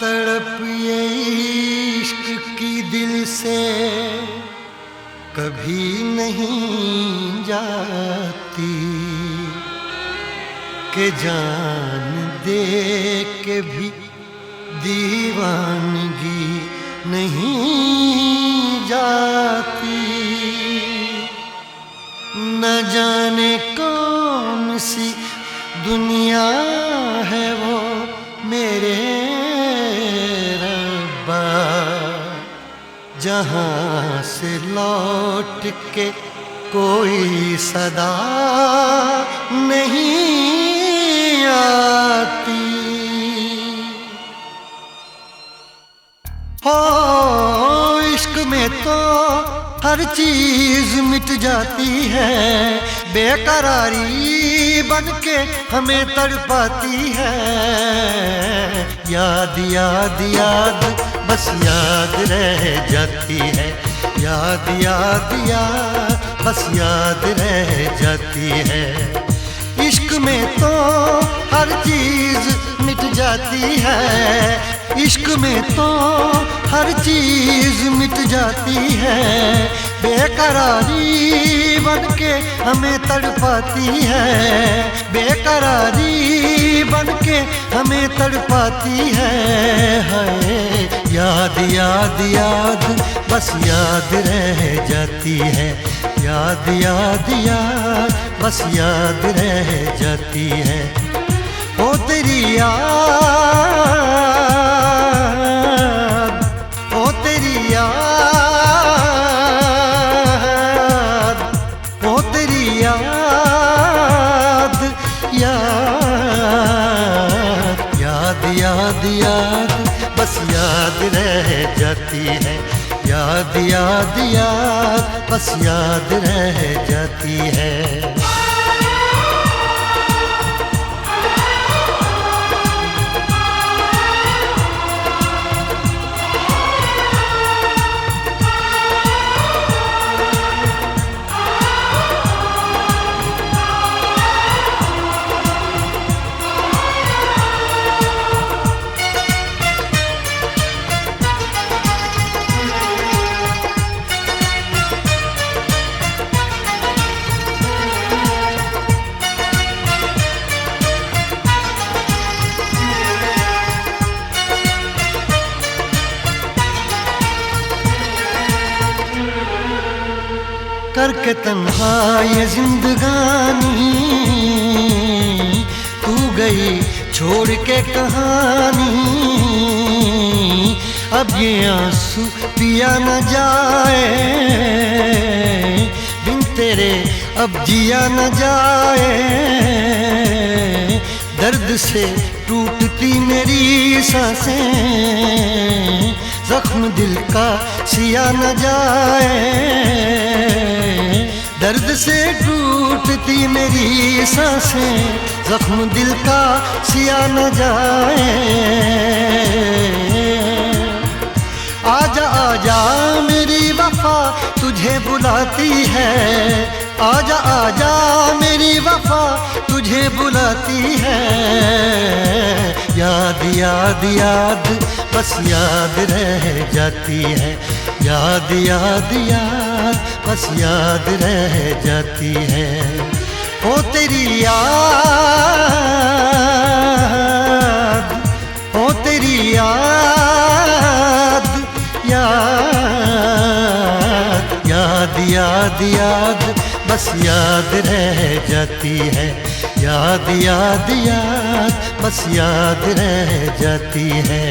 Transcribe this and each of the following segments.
तड़प ये इश्क की दिल से कभी नहीं जाती कि जान दे के भी दीवानगी नहीं जाती। न जाने कौन सी दुनिया है वो मेरे रब्बा, जहाँ से लौट के कोई सदा नहीं आती। हो इश्क में तो हर चीज मिट जाती है, बेकरारी बनके हमें तड़पाती है। याद याद याद बस याद रह जाती है, याद याद याद बस याद रह जाती है। इश्क में तो हर चीज मिट जाती है, इश्क में तो हर चीज मिट जाती है। बेकरारी बनके हमें तड़पाती है, बेकरारी बनके हमें तड़पाती है। हाय याद याद याद बस याद रह जाती है, याद याद याद बस याद रह जाती है। ओ तेरी याद, ओ तेरी याद, ओ तेरी याद, याद याद याद याद बस याद रह जाती है, याद याद याद बस याद रह जाती है। करके तन्हा ये जिंदगानी तू गई छोड़ के कहानी। अब ये आंसू पिया न जाए, बिन तेरे अब जिया न जाए। दर्द से टूटती मेरी सांसें, जख्म दिल का सिया न जाए। दर्द से टूटती मेरी सांसें, जख्म दिल का सिया न जाए। आजा आजा मेरी वफा तुझे बुलाती है, आजा आजा मेरी वफा तुझे बुलाती है। याद याद याद बस याद रह जाती है, याद याद याद बस याद रह जाती है। ओ तेरी याद, ओ तेरी याद, याद याद याद याद बस याद रह जाती है, याद याद याद बस याद रह जाती है।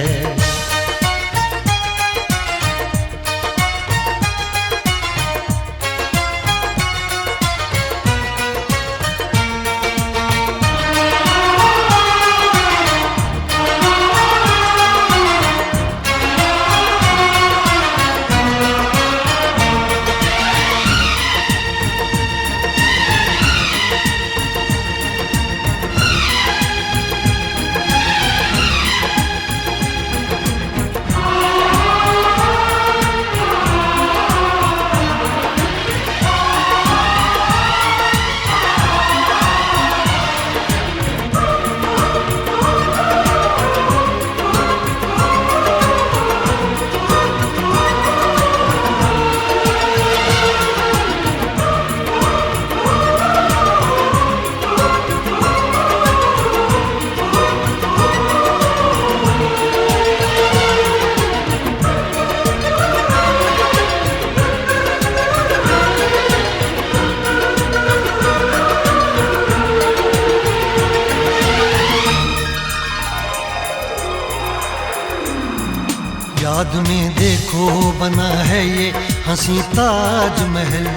याद में देखो बना है ये हंसी ताजमहल,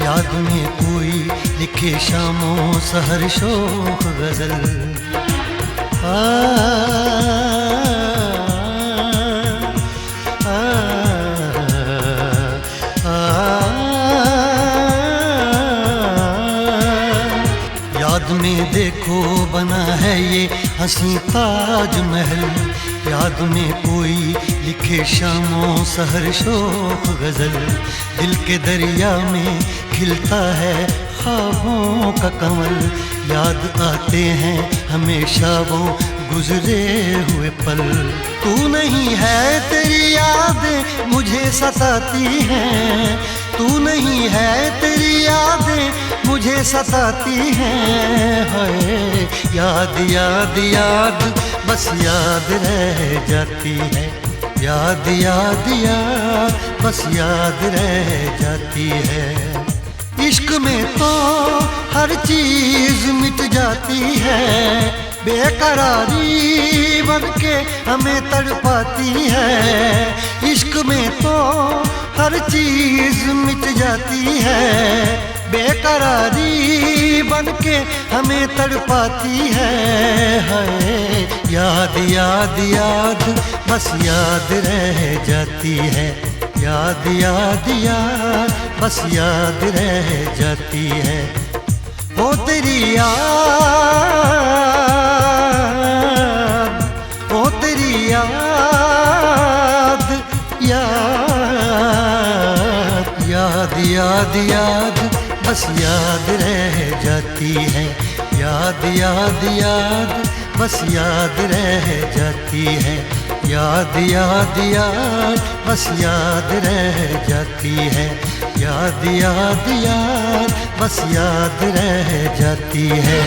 याद में कोई लिखे शामों सहर शोख गजल। याद में देखो बना है ये हंसी ताजमहल, याद में कोई लिखे शामों सहर शोख गजल। दिल के दरिया में खिलता है ख्वाबों का कमल, याद आते हैं हमेशा वो गुजरे हुए पल। तू नहीं है तेरी यादें मुझे सताती हैं, तू नहीं है तेरी यादें मुझे सताती हैं। हाय याद याद याद बस याद रह जाती है, याद याद याद बस याद रह जाती है। इश्क में तो हर चीज मिट जाती है, बेकरारी बनके हमें तड़पाती है। इश्क में तो हर चीज मिट जाती है, बेकरारी बनके हमें तड़पाती है। हाय याद याद याद बस याद रह जाती है, याद याद याद बस याद रह जाती है। ओ तेरी याद, ओ तेरी याद, याद याद याद याद बस याद रह जाती है, याद याद याद बस याद रह जाती है। याद याद याद बस याद रह जाती है, याद याद याद बस याद रह जाती है।